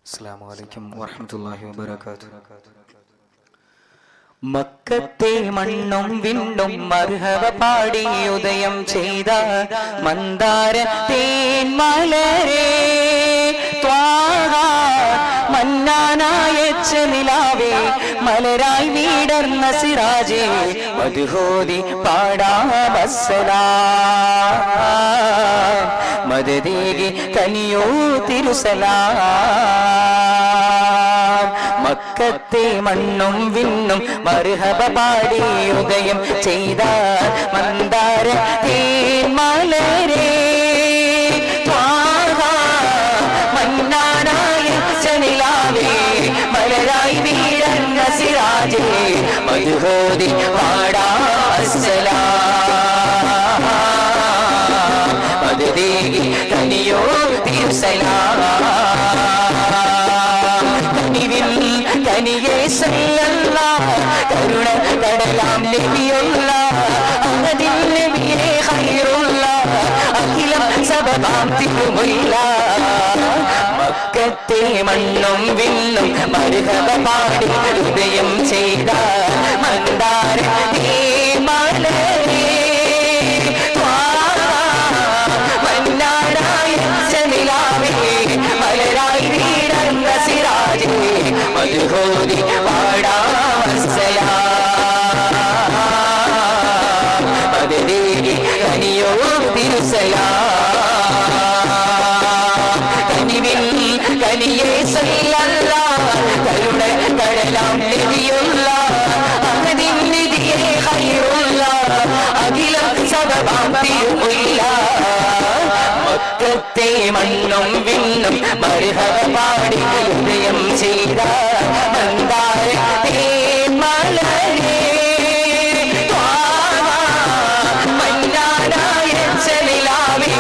അസ്സലാമു അലൈക്കും വറഹ്മത്തുള്ളാഹി വബറകാതുഹു. മക്കത്തെ മണ്ണും വിണ്ണും മർഹബ പാടി ഉദയം ചെയ്ത മന്ദാര തേന്മലരേ ത്വാഹ മന്നാനായ നിലാവേ മലരായി വീടർന്ന സിറാജേ മദ്ഹോദി പാടാമസ്സലാം മദദേകി കനിയോ തിരുസലാം. മക്കത്തെ മണ്ണും വിണ്ണും മർഹബ പാടി ഉദയം ചെയ്ത മന്ദാര തേന്മലരേ ത്വാഹ മന്നാനായ നിലാവേ മലരായി വീടർന്ന സിറാജേ മദ്ഹോദി പാടാമസ്സലാം മദദേകി കനിയോ തിരുസലാം. കനിയേ സല്ലല്ലാഹ് കരുണ കടലാം നബിയുള്ളാഹ് അഹദിൻ നബിയേ ഖൈറുള്ളാഹ് അഖിലം സബബാം തിരുമുല്ലാഹ്. മക്കത്തെ മണ്ണും വിണ്ണും മർഹബ പാടി ഉദയം ചെയ്ത മന്ദാര തേന്മലരേ ത്വാഹ മന്നാനായ നിലാവേ മലരായി വീടർന്ന സിറാജേ മദ്ഹോദി പാടാമസ്സലാം മദദേകി കനിയോ തിരുസലാം. കനിയേ സല്ലല്ലാഹ് കരുണ കടലാം നബിയുള്ളാഹ് അഹദിൻ നബിയേ ഖൈറുള്ളാഹ് അഖിലം സബബാം തിരുമുല്ലാഹ്. മക്കത്തെ മണ്ണും വിണ്ണും മർഹബ പാടി ഉദയം ചെയ്ത മന്ദാര തേന്മലരേ ത്വാഹ മന്നാനായ നിലാവേ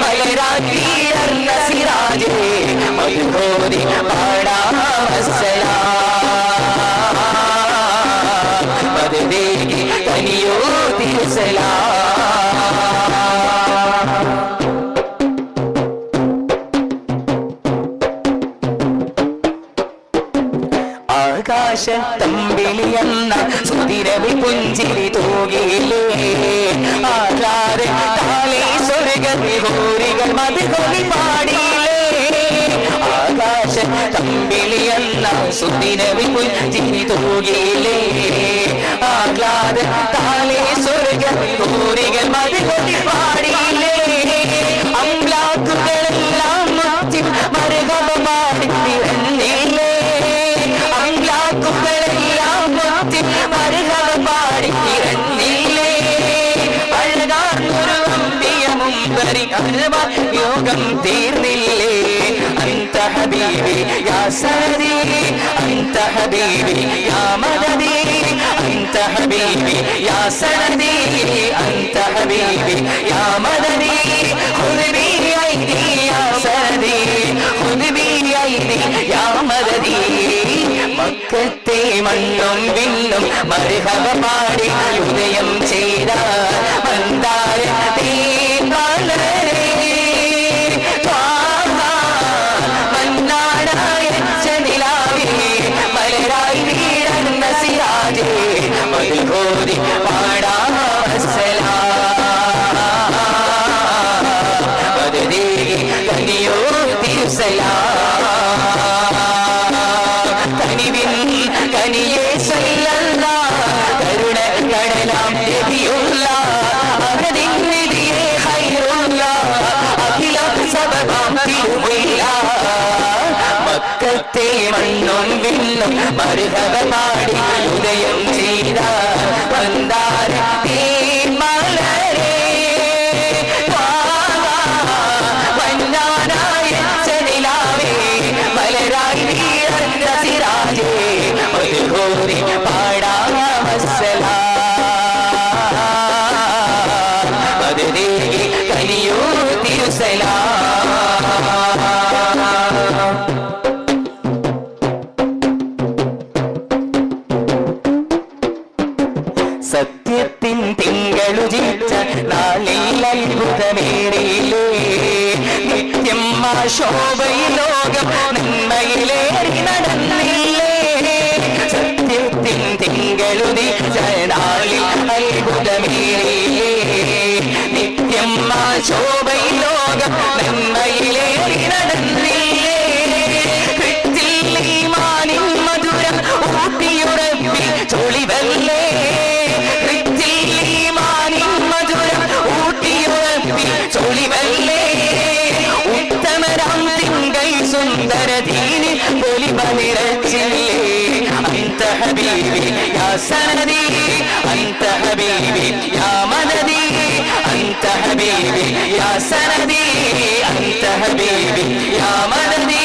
മലരായി വീടർന്ന സിറാജേ മദ്ഹോദി പാടാമസ്സലാം മദദേകി കനിയോ തിരുസലാം. ആകാശത്തമ്പിളിയെന്ന സുതിരവി പുഞ്ചിരി തൂകിയില്ലേ ആകാരെ താലേ സ്വർഗവിഹൂരികൾ മദ്ഹോദി പാടിയില്ലേ. ആകാശത്തമ്പിളിയെന്ന സുതിരവി പുഞ്ചിരി തൂകിയില്ലേ ആഹ്ലാദ താലേ സ്വർഗവിഹൂരികൾ മദ്ഹോദി പാടിയില്ലേ. അംലാക്കുകളെല്ലാം മുറ്റി മർഹബ പാടി പിറന്നില്ലേ അംലാക്കുകളെല്ലാം മുറ്റി മർഹബ പാടി പിറന്നില്ലേ. അഴകാർന്നൊരു അമ്പിയ മുമ്പരി അർവാൻ യോഗം തീർന്നില്ലേ. അന്ത ഹബീബി യാ സനദി അന്ത ഹബീബി യാ മദദി അന്ത ഹബീബി യാ സനദി അന്ത ഹബീബി യാ മദദി ഖുദ് ബി ഐദി യാ സനദി ഖുദ് ബി ഐദി യാ മദദി. മക്കത്തെ മണ്ണും വിണ്ണും മർഹബ പാടി ഉദയം ചെയ്ത മന്ദാര തേന്മലരേ ത്വാഹ മന്നാനായ നിലാവേ മലരായി വീടർന്ന സിറാജേ മദ്ഹോദി പാടാമസ്സലാം മദദേകി കനിയോ തിരുസലാം. കനിയേ സല്ലല്ലാഹ് കരുണ കടലാം നബിയുള്ളാഹ് അഹദിൻ നബിയേ ഖൈറുള്ളാഹ് അഖിലം സബബാം തിരുമുല്ലാഹ്. മക്കത്തെ മണ്ണും വിണ്ണും മർഹബ പാടി ഉദയം ചെയ്ത മന്ദാര തേന്മലരേ ത്വാഹ മന്നാനായ നിലാവേ മലരായി വീടർന്ന സിറാജേ മദ്ഹോദി പാടാമസ്സലാം മദദേകി കനിയോ തിരുസലാം. സത്യ ശോഭയിൽ ലോകം നന്മയിലേറി നടന്നില്ലേ സത്യത്തിൻ തിങ്കളുതി ജനാളിൽ അത്ഭുതമേറിയില്ലേ നിത്യം ആ ശോഭയിൽ ലോകം നന്മയിലേറി നടന്നില്ലേ കൃത്തിൽ ഈമാനിൻ മധുരം ഊട്ടിയുറപ്പി ചൊളിവല്ലേ കൃത്തിൽ ഈമാനിൻ മധുരം ഊട്ടിയുറപ്പി ചൊളിവല്ലേ ഉത്തമരാം തിങ്കൾ സുന്ദര ദീനി പൊലിമ നിറച്ചില്ലേ അന്ത ഹബീബി യാ സനദി അന്ത ഹബീബി യാ മദദി അന്ത ഹബീബി യാ സനദി അന്ത ഹബീബി യാ മദദി